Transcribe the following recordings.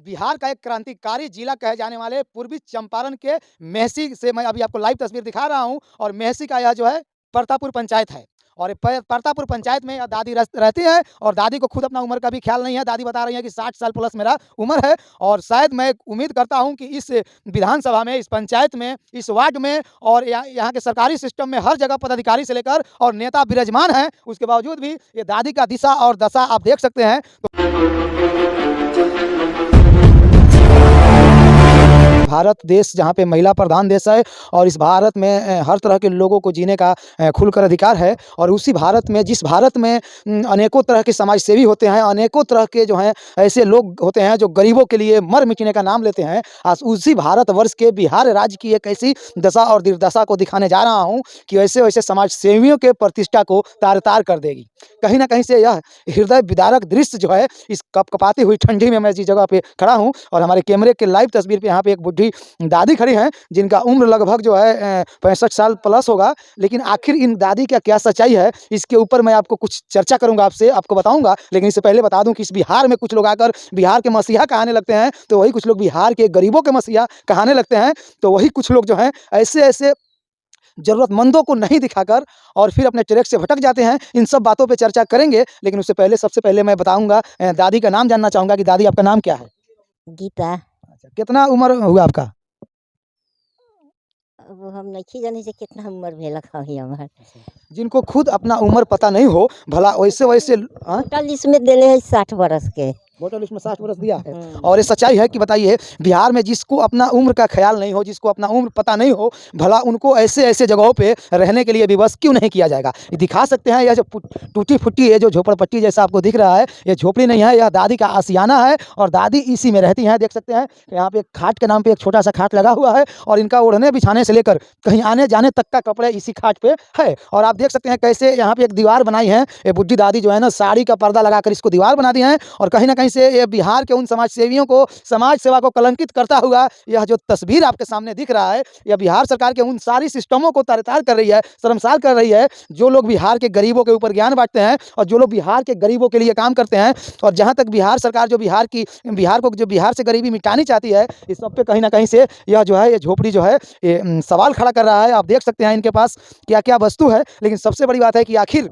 बिहार का एक क्रांतिकारी जिला कहे जाने वाले पूर्वी चंपारण के मेहसी से मैं अभी आपको लाइव तस्वीर दिखा रहा हूं और मेहसी का यह जो है परतापुर पंचायत है। और ये परतापुर पंचायत में यह दादी रहती है और दादी को खुद अपना उम्र का भी ख्याल नहीं है। दादी बता रही है कि 60 साल प्लस मेरा उम्र है और शायद मैं उम्मीद करता हूं कि इस विधानसभा में, इस पंचायत में, इस वार्ड में और यहाँ के सरकारी सिस्टम में हर जगह पदाधिकारी से लेकर और नेता विराजमान है। उसके बावजूद भी ये दादी का दिशा और दशा आप देख सकते हैं। भारत देश जहाँ पे महिला प्रधान देश है और इस भारत में हर तरह के लोगों को जीने का खुलकर अधिकार है। और उसी भारत में, जिस भारत में अनेकों तरह के समाज सेवी होते हैं, अनेकों तरह के जो हैं ऐसे लोग होते हैं जो गरीबों के लिए मर मिटने का नाम लेते हैं, आज उसी भारतवर्ष के बिहार राज्य की एक ऐसी दशा और दुर्दशा को दिखाने जा रहा हूँ कि ऐसे वैसे समाज सेवियों के प्रतिष्ठा को तार तार कर देगी। कहीं ना कहीं से यह हृदय विदारक दृश्य जो है, इस कपकपाती हुई ठंडी में मैं जिस जगह पे खड़ा हूँ और हमारे कैमरे के लाइव तस्वीर पे यहाँ पे एक बुढ़ी दादी खड़ी हैं जिनका उम्र लगभग जो है 65 साल प्लस होगा। लेकिन आखिर इन दादी का क्या सच्चाई है, इसके ऊपर मैं आपको कुछ चर्चा करूंगा, आपको बताऊंगा। लेकिन इससे पहले बता दूं कि इस बिहार में कुछ लोग आकर बिहार के मसीहा कहाने लगते हैं, तो वही कुछ लोग बिहार के गरीबों के मसीहा कहाने लगते हैं। तो वही कुछ लोग जो हैं ऐसे ऐसे जरूरतमंदों को नहीं दिखाकर और फिर अपने ट्रैक से भटक जाते हैं। इन सब बातों पे चर्चा करेंगे, लेकिन उससे पहले सबसे पहले मैं बताऊंगा, दादी का नाम जानना चाहूंगा कि दादी आपका नाम क्या है? गीता। अच्छा, कितना उम्र हुआ आपका? अब हम नहीं जाने से कितना उम्र भेलक हई हमार। जिनको खुद अपना उम्र पता नहीं हो, भला वैसे वैसे होटल इसमें देले है 60 बरस के। वोटर लिस्ट में 60 वर्ष दिया है। और ये सच्चाई है कि बताइए, बिहार में जिसको अपना उम्र का ख्याल नहीं हो, जिसको अपना उम्र पता नहीं हो, भला उनको ऐसे ऐसे जगहों पे रहने के लिए विवश क्यों नहीं किया जाएगा? ये दिखा सकते हैं, यह जो टूटी फूटी है, जो झोपड़पट्टी जैसा आपको दिख रहा है, ये झोपड़ी नहीं है, यह दादी का आशियाना है और दादी इसी में रहती हैं। देख सकते हैं यहाँ पे एक खाट के नाम पे एक छोटा सा खाट लगा हुआ है और इनका ओढ़ने बिछाने से लेकर कहीं आने जाने तक का कपड़े इसी खाट पे है। और आप देख सकते हैं कैसे यहाँ पे एक दीवार बनाई है। ये बुढ़ी दादी जो है ना, साड़ी का पर्दा लगाकर इसको दीवार बना दी है और कहीं ना कहीं से ये बिहार के उन समाज सेवियों को, समाज सेवा को कलंकित करता हुआ यह जो तस्वीर आपके सामने दिख रहा है, यह बिहार सरकार के उन सारी सिस्टमों को तार-तार कर रही है, शर्मसार कर रही है, जो लोग बिहार के गरीबों के ऊपर ज्ञान बांटते हैं और जो लोग बिहार के गरीबों के लिए काम करते हैं। और जहाँ तक बिहार सरकार जो बिहार से गरीबी मिटानी चाहती है, इस सब पे कहीं ना कहीं से यह जो है, ये झोपड़ी जो है, ये सवाल खड़ा कर रहा है। आप देख सकते हैं इनके पास क्या क्या वस्तु है। लेकिन सबसे बड़ी बात है कि आखिर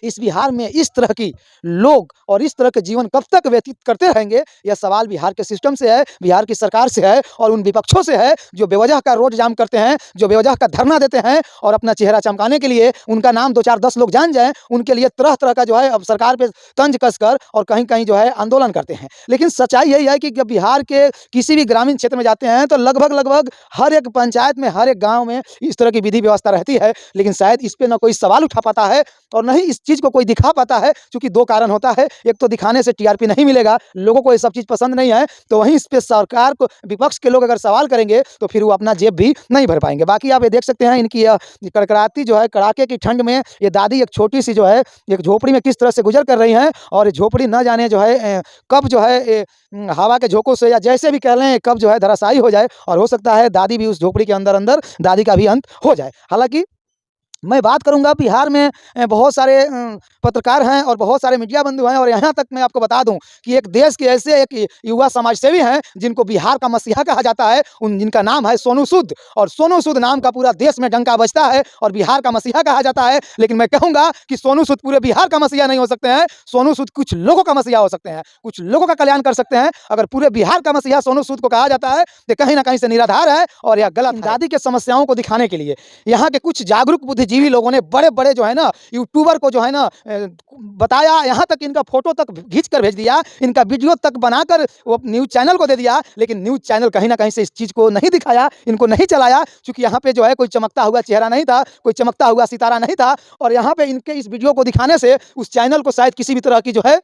इस बिहार में इस तरह की लोग और इस तरह के जीवन कब तक व्यतीत करते रहेंगे? यह सवाल बिहार के सिस्टम से है, बिहार की सरकार से है और उन विपक्षों से है जो बेवजह का रोड जाम करते हैं, जो बेवजह का धरना देते हैं और अपना चेहरा चमकाने के लिए, उनका नाम 2 4 10 लोग जान जाएं, उनके लिए तरह तरह का जो है अब सरकार पे तंज कसकर और कहीं कहीं जो है आंदोलन करते हैं। लेकिन सच्चाई यही है कि जब बिहार के किसी भी ग्रामीण क्षेत्र में जाते हैं तो लगभग लगभग हर एक पंचायत में, हर एक गाँव में इस तरह की विधि व्यवस्था रहती है। लेकिन शायद इस पर न कोई सवाल उठा पाता है और न ही इस चीज़ को कोई दिखा पाता है, क्योंकि 2 कारण होता है। एक तो दिखाने से टीआरपी नहीं मिलेगा, लोगों को ये सब चीज़ पसंद नहीं है, तो वहीं इस पे सरकार को, विपक्ष के लोग अगर सवाल करेंगे तो फिर वो अपना जेब भी नहीं भर पाएंगे। बाकी आप ये देख सकते हैं इनकी यह कड़कड़ाती जो है, कड़ाके की ठंड में ये दादी एक छोटी सी जो है एक झोपड़ी में किस तरह से गुजर कर रही हैं और ये झोपड़ी न जाने जो है कब जो है हवा के झोंकों से या जैसे भी कह लें कब जो है धराशायी हो जाए और हो सकता है दादी भी उस झोपड़ी के अंदर अंदर दादी का भी अंत हो जाए। हालांकि मैं बात करूंगा, बिहार में बहुत सारे पत्रकार हैं और बहुत सारे मीडिया बंधु हैं और यहाँ तक मैं आपको बता दूं कि एक देश के ऐसे एक युवा समाज सेवी हैं जिनको बिहार का मसीहा कहा जाता है, जिनका नाम है सोनू सूद। और सोनू सूद नाम का पूरा देश में डंका बजता है और बिहार का मसीहा कहा जाता है। लेकिन मैं कहूँगा कि सोनू सूद पूरे बिहार का मसीहा नहीं हो सकते हैं। सोनू सूद कुछ लोगों का मसीहा हो सकते हैं, कुछ लोगों का कल्याण कर सकते हैं। अगर पूरे बिहार का मसीहा सोनू सूद को कहा जाता है तो कहीं ना कहीं से निराधार है और यह गलत है। दादी के समस्याओं को दिखाने के लिए यहाँ के कुछ जागरूक बुद्धिजीवी लोगों ने बड़े बड़े जो है ना यूट्यूबर को जो है ना बताया, यहाँ तक इनका फोटो तक खींच कर भेज दिया, इनका वीडियो तक बनाकर वो न्यूज़ चैनल को दे दिया। लेकिन न्यूज़ चैनल कहीं ना कहीं से इस चीज़ को नहीं दिखाया, इनको नहीं चलाया, क्योंकि यहाँ पे जो है कोई चमकता हुआ चेहरा नहीं था, कोई चमकता हुआ सितारा नहीं था। और यहाँ पे इनके इस वीडियो को दिखाने से उस चैनल को शायद किसी भी तरह की जो है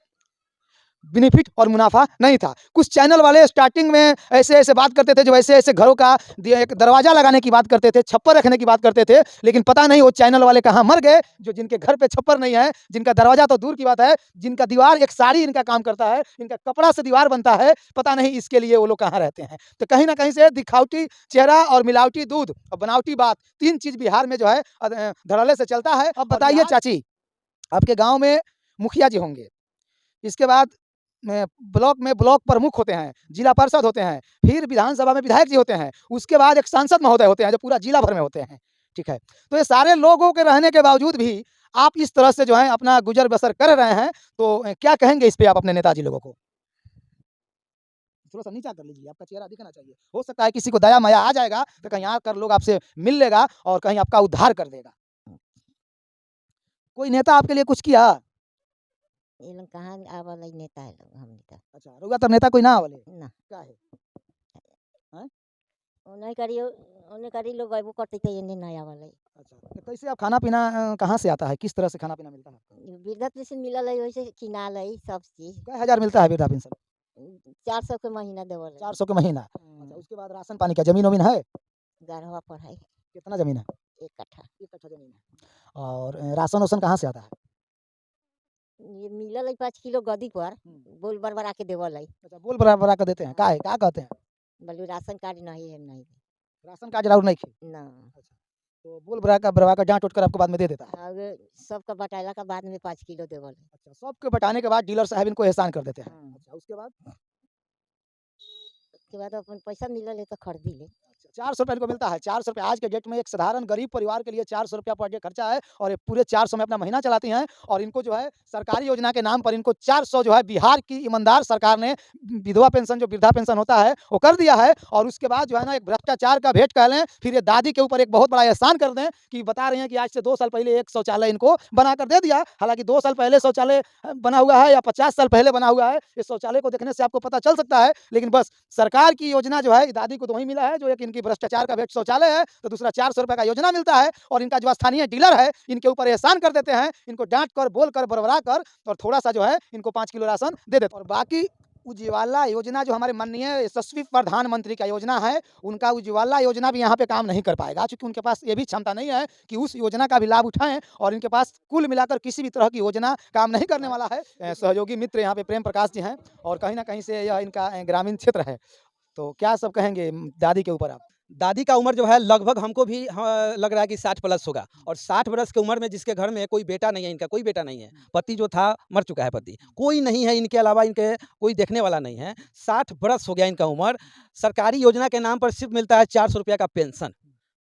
बेनिफिट और मुनाफा नहीं था। कुछ चैनल वाले स्टार्टिंग में ऐसे ऐसे बात करते थे, जो ऐसे ऐसे घरों का एक दरवाजा लगाने की बात करते थे, छप्पर रखने की बात करते थे। लेकिन पता नहीं वो चैनल वाले कहाँ मर गए, जो जिनके घर पे छप्पर नहीं है, जिनका दरवाजा तो दूर की बात है, जिनका दीवार एक साड़ी इनका काम करता है, इनका कपड़ा से दीवार बनता है, पता नहीं इसके लिए वो लोग कहाँ रहते हैं। तो कहीं ना कहीं से दिखावटी चेहरा और मिलावटी दूध और बनावटी बात, 3 चीज बिहार में जो है धड़ल्ले से चलता है। अब बताइए चाची, आपके गाँव में मुखिया जी होंगे, इसके बाद ब्लॉक में ब्लॉक प्रमुख होते हैं, जिला पार्षद होते हैं, फिर विधानसभा में विधायक जी होते हैं, उसके बाद एक सांसद महोदय होते हैं जो पूरा जिला भर में होते हैं, ठीक है। तो ये सारे लोगों के रहने के बावजूद भी आप इस तरह से जो है अपना गुज़र बसर कर रहे हैं, तो क्या कहेंगे इस पे आप अपने नेताजी लोगों को? थोड़ा-सा नीचा कर लीजिए, आपका चेहरा दिखना चाहिए। हो सकता है किसी को दया माया आ जाएगा, तो कहीं आकर लोग आपसे मिल लेगा और कहीं आपका उद्धार कर देगा। कोई नेता आपके लिए कुछ किया? ये लोग कहाँ आवल नेता है लोग हमनी का अच्छा, रउआ तब नेता कोई ना आवले? ना काहे? हैं? ओने करी लोग अइबो करते तो एने ना आवल अच्छा, तो कैसे आप खाना-पीना कहाँ से आता है? किस तरह से खाना-पीना मिलता है आपको? वृद्धा पेंशन मिलल है वैसे किनाल है सब चीज कै हज़ार मिलता है वृद्धा पेंशन? 400 के महीना देवल है 400 के महीना। अच्छा, उसके बाद राशन पानी का ज़मीन-वमीन है? गढ़वा पर है कितना ज़मीन है? 1 कट्ठा 1 कट्ठा ज़मीन है। और राशन-वाशन कहाँ से आता है? ये मिलल है 5 किलो गदी पर हुँ। बोल बरबरा के देवल है अच्छा, बोल बरा-बरा के देते हैं, काहे? का कहते हैं? बोलू राशन कार्ड नहीं है नहीं राशन कार्ड राउर नइखे? ना अच्छा, तो बोल बरा-बरा के डाँट-उट कर आपको बाद में दे देता है? और सबका बटाला का बाद में 5 किलो देवल है अच्छा, सबके बटाने के बाद डीलर साहब इनको एहसान कर देते हैं। हाँ। अच्छा, उसके बाद? उसके बाद अपन पैसा मिलल है तो खरीदी ले अच्छा, ₹400 इनको मिलता है। ₹400 आज के डेट में एक साधारण गरीब परिवार के लिए ₹400 पर डे खर्चा है और ये पूरे 400 में अपना महीना चलाती हैं और इनको जो है सरकारी योजना के नाम पर इनको 400 जो है बिहार की ईमानदार सरकार ने विधवा पेंशन जो वृद्धा पेंशन होता है, वो कर दिया है और उसके बाद जो है ना एक भ्रष्टाचार का भेंट कह लें, फिर ये दादी के ऊपर एक बहुत बड़ा एहसान कर दें कि बता रही हैं कि आज से 2 साल पहले एक शौचालय इनको बनाकर दे दिया। हालाँकि 2 साल पहले शौचालय बना हुआ है या 50 साल पहले बना हुआ है, इस शौचालय को देखने से आपको पता चल सकता है। लेकिन बस सरकार की योजना जो है दादी को तो वही मिला है जो एक इनकी भ्रष्टाचार का भेंट शौचालय है, तो दूसरा ₹400 का योजना मिलता है और इनका जो स्थानीय डीलर है, इनके ऊपर एहसान कर देते हैं, इनको डाँट कर, बोल कर, बरबरा कर और थोड़ा-सा जो है इनको 5 किलो राशन दे देते हैं। और बाकी उज्ज्वला योजना जो हमारे माननीय यशस्वी प्रधानमंत्री का योजना है, उनका उज्ज्वला योजना भी यहाँ पे काम नहीं कर पाएगा क्योंकि उनके पास ये भी क्षमता नहीं है कि उस योजना का भी लाभ उठाएँ और इनके पास कुल मिलाकर किसी भी तरह की योजना काम नहीं करने वाला है। सहयोगी मित्र यहाँ पे प्रेम प्रकाश जी हैं और कहीं न कहीं से यह इनका ग्रामीण क्षेत्र है। तो क्या सब कहेंगे दादी के ऊपर आप? दादी का उम्र जो है लगभग हमको भी लग रहा है कि 60 प्लस होगा और 60 वर्ष की उम्र में जिसके घर में कोई बेटा नहीं है, इनका कोई बेटा नहीं है, पति जो था मर चुका है पति, कोई नहीं है इनके अलावा, इनके कोई देखने वाला नहीं है। 60 वर्ष हो गया इनका उम्र। सरकारी योजना के नाम पर सिर्फ मिलता है 400 रुपया का पेंशन,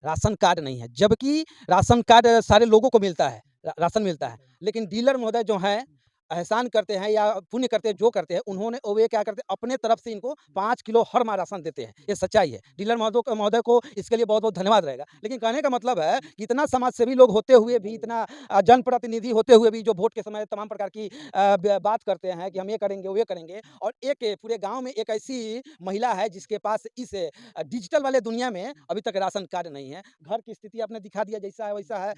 राशन कार्ड नहीं है, जबकि राशन कार्ड सारे लोगों को मिलता है, राशन मिलता है। लेकिन डीलर महोदय जो हैं एहसान करते हैं या पुण्य करते हैं, जो करते हैं उन्होंने वे क्या करते हैं अपने तरफ से इनको 5 किलो हर माह राशन देते हैं। ये सच्चाई है। डीलर महोदय को इसके लिए बहुत-बहुत धन्यवाद रहेगा। लेकिन कहने का मतलब है कि इतना समाजसेवी लोग होते हुए भी, इतना जनप्रतिनिधि होते हुए भी जो वोट के समय तमाम प्रकार की बात करते हैं कि हम ये करेंगे, वो ये करेंगे, और एक पूरे गाँव में एक ऐसी महिला है जिसके पास इस डिजिटल वाले दुनिया में अभी तक राशन कार्ड नहीं है। घर की स्थिति आपने दिखा दिया, जैसा है वैसा है।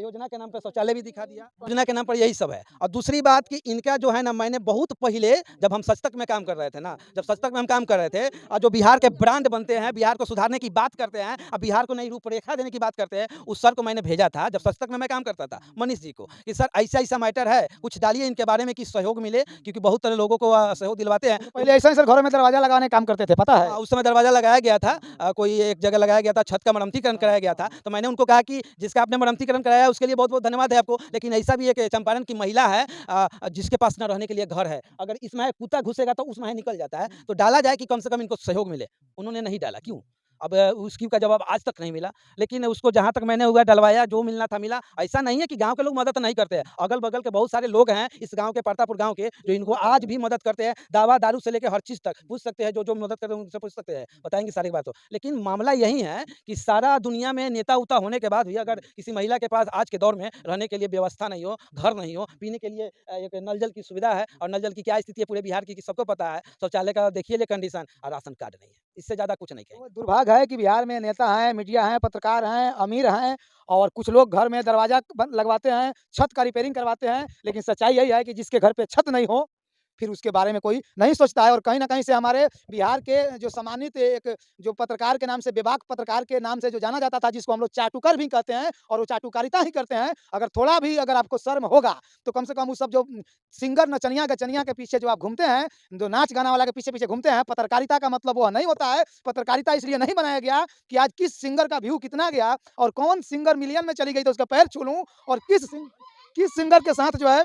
योजना के नाम पर शौचालय भी दिखा दिया। योजना के नाम पर यही सब है। और दूसरी बात कि इनका जो है ना, मैंने बहुत पहले जब हम सच तक में काम कर रहे थे ना, जब सच तक में हम काम कर रहे थे और जो बिहार के ब्रांड बनते हैं, बिहार को सुधारने की बात करते हैं और बिहार को नई रूपरेखा देने की बात करते हैं, उस सर को मैंने भेजा था जब सच तक में मैं काम करता था, मनीष जी को, कि सर ऐसा-ऐसा मैटर है, कुछ डालिए इनके बारे में कि सहयोग मिले, क्योंकि बहुत सारे लोगों को सहयोग दिलवाते हैं। पहले ऐसा ही सर घरों में दरवाज़ा लगाने का काम करते थे, पता है? उस समय दरवाज़ा लगाया गया था, कोई एक जगह लगाया गया था, छत का मरम्मतीकरण कराया गया था, तो मैंने उनको कहा कि जिसका आपने मरम्मतीकरण कराया है उसके लिए बहुत-बहुत धन्यवाद है आपको, लेकिन ऐसा भी एक चंपारण की महिला है जिसके पास न रहने के लिए घर है, अगर इसमें कुत्ता घुसेगा तो उसमें निकल जाता है, तो डाला जाए कि कम से कम इनको सहयोग मिले। उन्होंने नहीं डाला, क्यों? अब उसकी का जवाब आज तक नहीं मिला, लेकिन उसको जहाँ तक मैंने हुआ डलवाया, जो मिलना था मिला। ऐसा नहीं है कि गाँव के लोग मदद नहीं करते हैं, अगल-बगल के बहुत सारे लोग हैं इस गाँव के, परतापुर गाँव के, जो इनको आज भी मदद करते हैं, दवा दारू से लेके हर चीज़ तक पूछ सकते हैं, जो मदद करते हैं उनसे पूछ सकते हैं, बताएँगे सारी बातों। लेकिन मामला यही है कि सारा दुनिया में नेता-उता होने के बाद भी अगर किसी महिला के पास आज के दौर में रहने के लिए व्यवस्था नहीं हो, घर नहीं हो, पीने के लिए एक नल जल की सुविधा है, और नल जल की क्या स्थिति है पूरे बिहार की कि सबको पता है, शौचालय का देखिए ले कंडीशन, और राशन कार्ड नहीं है, इससे ज़्यादा कुछ नहीं कहेंगे। तो दुर्भाग्य है कि बिहार में नेता हैं, मीडिया हैं, पत्रकार हैं, अमीर हैं और कुछ लोग घर में दरवाज़ा लगवाते हैं, छत का रिपेयरिंग करवाते हैं, लेकिन सच्चाई यही है कि जिसके घर पे छत नहीं हो, फिर उसके बारे में कोई नहीं सोचता है और कहीं न कहीं से हमारे बिहार के जो सम्मानित एक जो पत्रकार के नाम से, बेबाक पत्रकार के नाम से जो जाना जाता था, जिसको हम लोग चाटुकर भी कहते हैं और वो चाटुकारिता ही करते हैं। अगर थोड़ा भी अगर आपको शर्म होगा, तो कम से कम वो सब जो सिंगर नचनिया के पीछे जो आप घूमते हैं, जो नाच गाना वाला के पीछे-पीछे घूमते हैं, पत्रकारिता का मतलब वो नहीं होता है। पत्रकारिता इसलिए नहीं बनाया गया कि आज किस सिंगर का व्यू कितना गया और कौन सिंगर मिलियन में चली गई तो उसका पैर छू लूँ और किस सिंगर के साथ जो है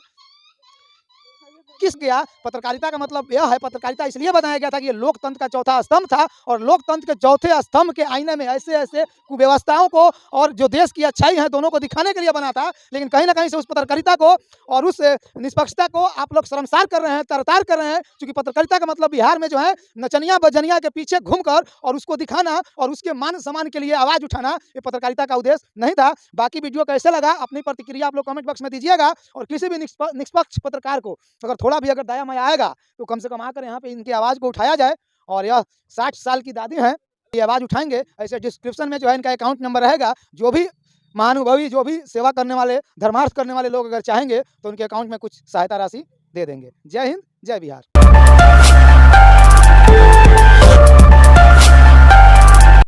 किस गया? पत्रकारिता का मतलब यह है, पत्रकारिता इसलिए बनाया गया था कि ये लोकतंत्र का चौथा स्तंभ था और लोकतंत्र के चौथे स्तंभ के आईने में ऐसे-ऐसे कुव्यवस्थाओं को और जो देश की अच्छाई है दोनों को दिखाने के लिए बना था। लेकिन कहीं न कहीं से उस पत्रकारिता को और उस निष्पक्षता को आप लोग शर्मसार कर रहे हैं, तरतार कर रहे हैं, क्योंकि पत्रकारिता का मतलब बिहार में जो है नचनिया-बजनिया के पीछे घूमकर और उसको दिखाना और उसके मान-सम्मान के लिए आवाज़ उठाना, ये पत्रकारिता का उद्देश्य नहीं था। बाकी वीडियो कैसे लगा अपनी प्रतिक्रिया आप लोग कमेंट बॉक्स में दीजिएगा और किसी भी निष्पक्ष पत्रकार को अगर थोड़ा भी अगर दया-माया आएगा तो कम से कम आकर यहाँ पे इनकी आवाज़ को उठाया जाए। और यह 60 साल की दादी हैं, ये आवाज़ उठाएँगे। ऐसे डिस्क्रिप्शन में जो है इनका अकाउंट नंबर रहेगा। जो भी महानुभवी, जो भी सेवा करने वाले, धर्मार्थ करने वाले लोग अगर चाहेंगे तो उनके अकाउंट में कुछ सहायता राशि दे देंगे। जय हिंद, जय बिहार।